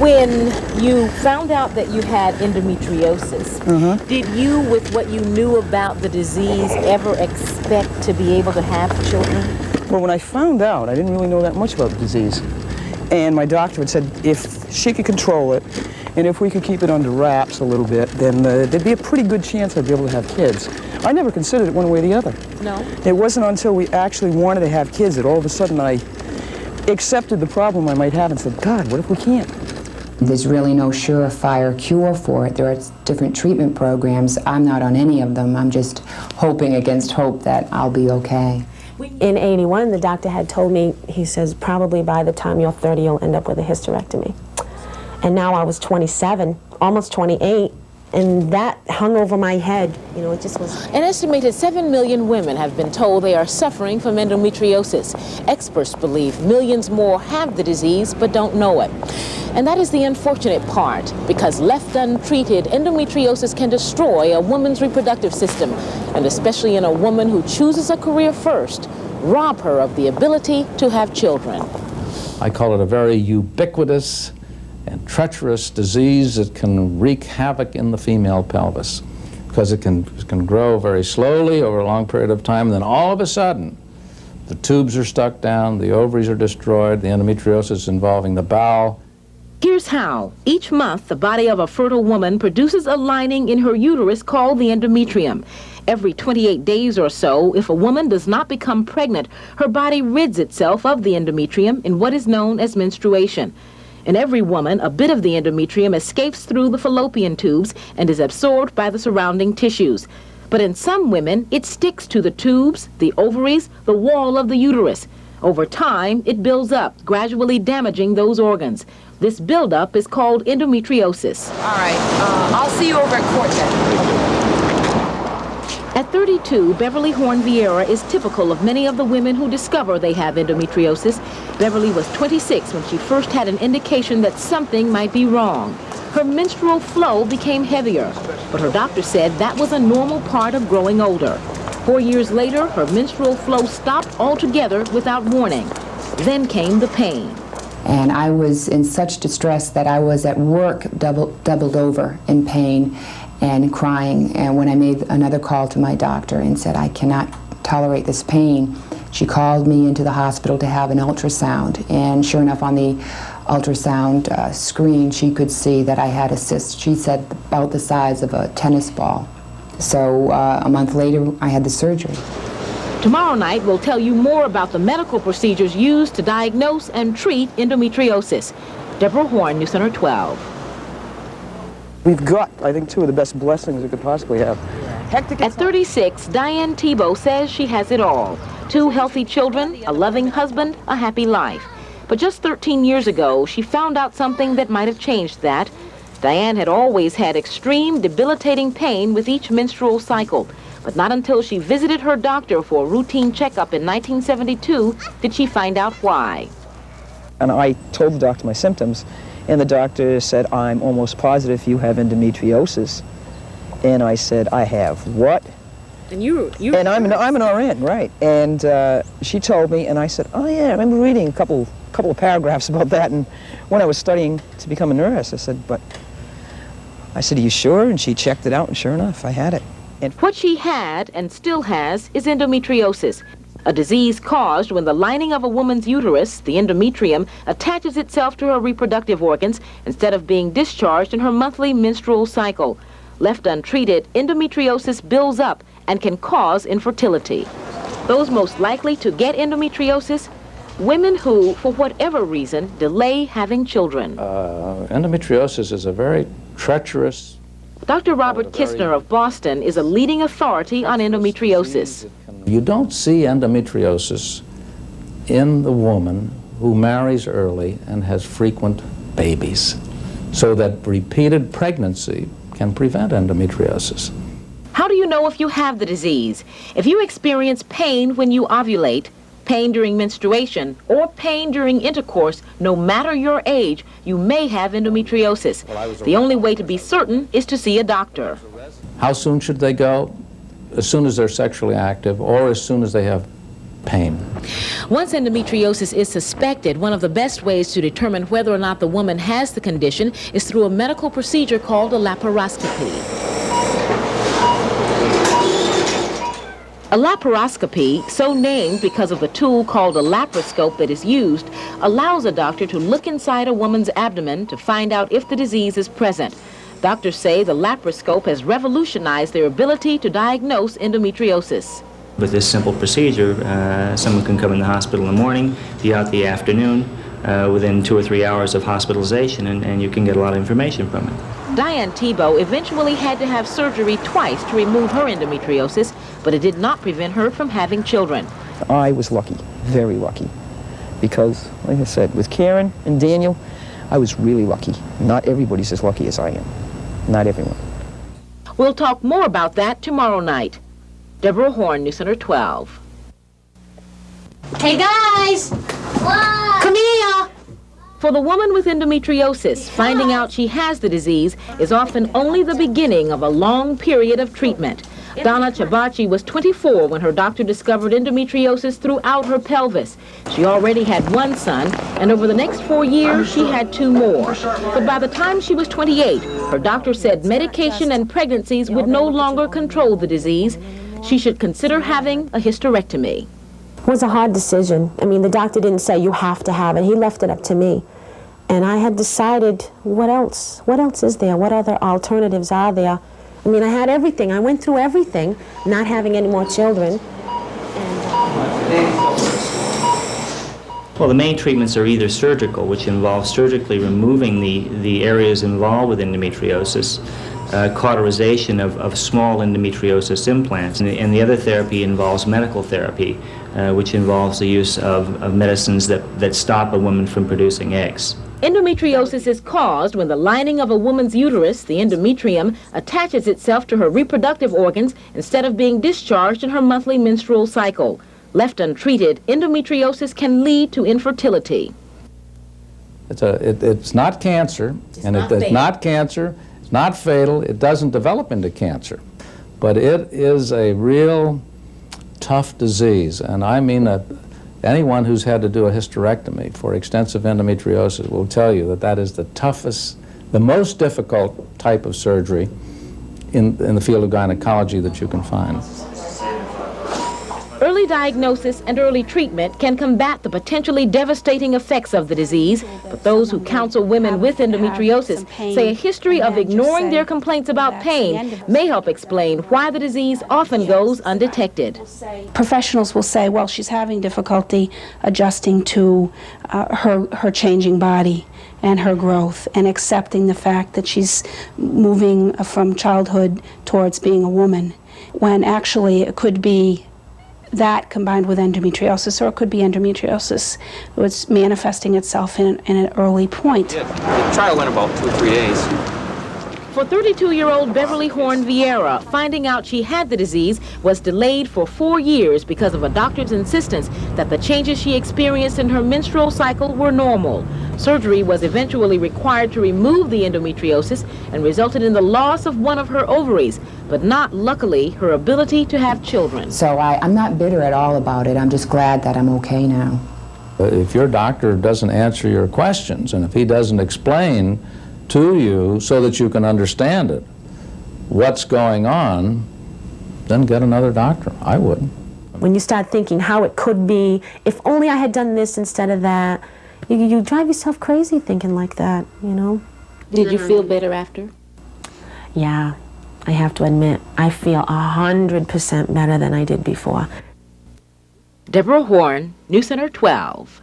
When you found out that you had endometriosis, did you, with what you knew about the disease, ever expect to be able to have children? Well, when I found out, I didn't really know that much about the disease. And my doctor had said if she could control it, and if we could keep it under wraps a little bit, then there'd be a pretty good chance I'd be able to have kids. I never considered it one way or the other. No? It wasn't until we actually wanted to have kids that all of a sudden I accepted the problem I might have and said, God, what if we can't? There's really no surefire cure for it. There are different treatment programs. I'm not on any of them. I'm just hoping against hope that I'll be okay. In 81, the doctor had told me, he says, probably by the time you're 30, you'll end up with a hysterectomy. And now I was 27, almost 28, and that hung over my head. You know, it just was... An estimated 7 million women have been told they are suffering from endometriosis. Experts believe millions more have the disease but don't know it. And that is the unfortunate part, because left untreated, endometriosis can destroy a woman's reproductive system, and especially in a woman who chooses a career first, rob her of the ability to have children. I call it a very ubiquitous and treacherous disease that can wreak havoc in the female pelvis, because it can grow very slowly over a long period of time, and then all of a sudden the tubes are stuck down, the ovaries are destroyed, the endometriosis involving the bowel. Here's how. Each month, the body of a fertile woman produces a lining in her uterus called the endometrium. Every 28 days or so, if a woman does not become pregnant, her body rids itself of the endometrium in what is known as menstruation. In every woman, a bit of the endometrium escapes through the fallopian tubes and is absorbed by the surrounding tissues. But in some women, it sticks to the tubes, the ovaries, the wall of the uterus. Over time, it builds up, gradually damaging those organs. This buildup is called endometriosis. All right, I'll see you over at court then. At 32, Beverly Horne Vieira is typical of many of the women who discover they have endometriosis. Beverly was 26 when she first had an indication that something might be wrong. Her menstrual flow became heavier, but her doctor said that was a normal part of growing older. 4 years later, her menstrual flow stopped altogether without warning. Then came the pain. And I was in such distress that I was at work doubled over in pain and crying. And when I made another call to my doctor and said, I cannot tolerate this pain, she called me into the hospital to have an ultrasound. And sure enough, on the ultrasound screen, she could see that I had a cyst. She said about the size of a tennis ball. So a month later, I had the surgery. Tomorrow night, we'll tell you more about the medical procedures used to diagnose and treat endometriosis. Deborah Horne, News Center 12. We've got, I think, two of the best blessings we could possibly have. At 36, Diane Tebow says she has it all. 2 healthy children, a loving husband, a happy life. But just 13 years ago, she found out something that might have changed that. Diane had always had extreme, debilitating pain with each menstrual cycle. But not until she visited her doctor for a routine checkup in 1972 did she find out why. And I told the doctor my symptoms, and the doctor said, I'm almost positive you have endometriosis. And I said, I have what? And you and I'm an RN, right? And she told me, and I said, oh yeah, I remember reading a couple of paragraphs about that. And when I was studying to become a nurse, I said, are you sure? And she checked it out, and sure enough, I had it. And what she had and still has is endometriosis, a disease caused when the lining of a woman's uterus, the endometrium, attaches itself to her reproductive organs instead of being discharged in her monthly menstrual cycle. Left untreated, endometriosis builds up and can cause infertility. Those most likely to get endometriosis, women who, for whatever reason, delay having children. Endometriosis is a very treacherous... Dr. Robert Kistner of Boston is a leading authority on endometriosis. You don't see endometriosis in the woman who marries early and has frequent babies, so that repeated pregnancy can prevent endometriosis. How do you know if you have the disease? If you experience pain when you ovulate, pain during menstruation, or pain during intercourse, no matter your age, you may have endometriosis. The only way to be certain is to see a doctor. How soon should they go? As soon as they're sexually active, or as soon as they have pain. Once endometriosis is suspected, one of the best ways to determine whether or not the woman has the condition is through a medical procedure called a laparoscopy. A laparoscopy, so named because of the tool called a laparoscope that is used, allows a doctor to look inside a woman's abdomen to find out if the disease is present. Doctors say the laparoscope has revolutionized their ability to diagnose endometriosis. With this simple procedure, someone can come in the hospital in the morning, be out the afternoon, within 2 or 3 hours of hospitalization, and you can get a lot of information from it. Diane Tebow eventually had to have surgery twice to remove her endometriosis, but it did not prevent her from having children. I was lucky, very lucky, because, like I said, with Karen and Daniel, I was really lucky. Not everybody's as lucky as I am. Not everyone. We'll talk more about that tomorrow night. Deborah Horne, News Center 12. Hey guys! What? Come here! For the woman with endometriosis, finding out she has the disease is often only the beginning of a long period of treatment. Donna Chabachi was 24 when her doctor discovered endometriosis throughout her pelvis. She already had one son, and over the next 4 years, she had 2 more. But by the time she was 28, her doctor said medication and pregnancies would no longer control the disease. She should consider having a hysterectomy. It was a hard decision. I mean, the doctor didn't say you have to have it. He left it up to me. And I had decided, what else? What else is there? What other alternatives are there? I mean, I had everything. I went through everything, not having any more children. Well, the main treatments are either surgical, which involves surgically removing the areas involved with endometriosis, cauterization of small endometriosis implants, and the other therapy involves medical therapy, which involves the use of medicines that stop a woman from producing eggs. Endometriosis is caused when the lining of a woman's uterus, the endometrium, attaches itself to her reproductive organs instead of being discharged in her monthly menstrual cycle. Left untreated, endometriosis can lead to infertility. It's not cancer, and it is not cancer. It's not fatal. It doesn't develop into cancer. But it is a real tough disease, and I mean that anyone who's had to do a hysterectomy for extensive endometriosis will tell you that that is the toughest, the most difficult type of surgery in the field of gynecology that you can find. Early diagnosis and early treatment can combat the potentially devastating effects of the disease, but those who counsel women with endometriosis say a history of ignoring their complaints about pain may help explain why the disease often goes undetected. Professionals will say, well, she's having difficulty adjusting to her changing body and her growth, and accepting the fact that she's moving from childhood towards being a woman, when actually it could be that combined with endometriosis, or it could be endometriosis. It's manifesting itself in an early point. Yeah, the trial went about 2 or 3 days. For 32-year-old Beverly Horne Vieira, finding out she had the disease was delayed for 4 years because of a doctor's insistence that the changes she experienced in her menstrual cycle were normal. Surgery was eventually required to remove the endometriosis and resulted in the loss of one of her ovaries, but not, luckily, her ability to have children. So I'm not bitter at all about it. I'm just glad that I'm okay now. If your doctor doesn't answer your questions, and if he doesn't explain to you so that you can understand it, what's going on, then get another doctor. I would. When you start thinking how it could be, if only I had done this instead of that, you drive yourself crazy thinking like that, you know? Did you feel better after? Yeah, I have to admit, I feel 100% better than I did before. Deborah Horne, News Center 12.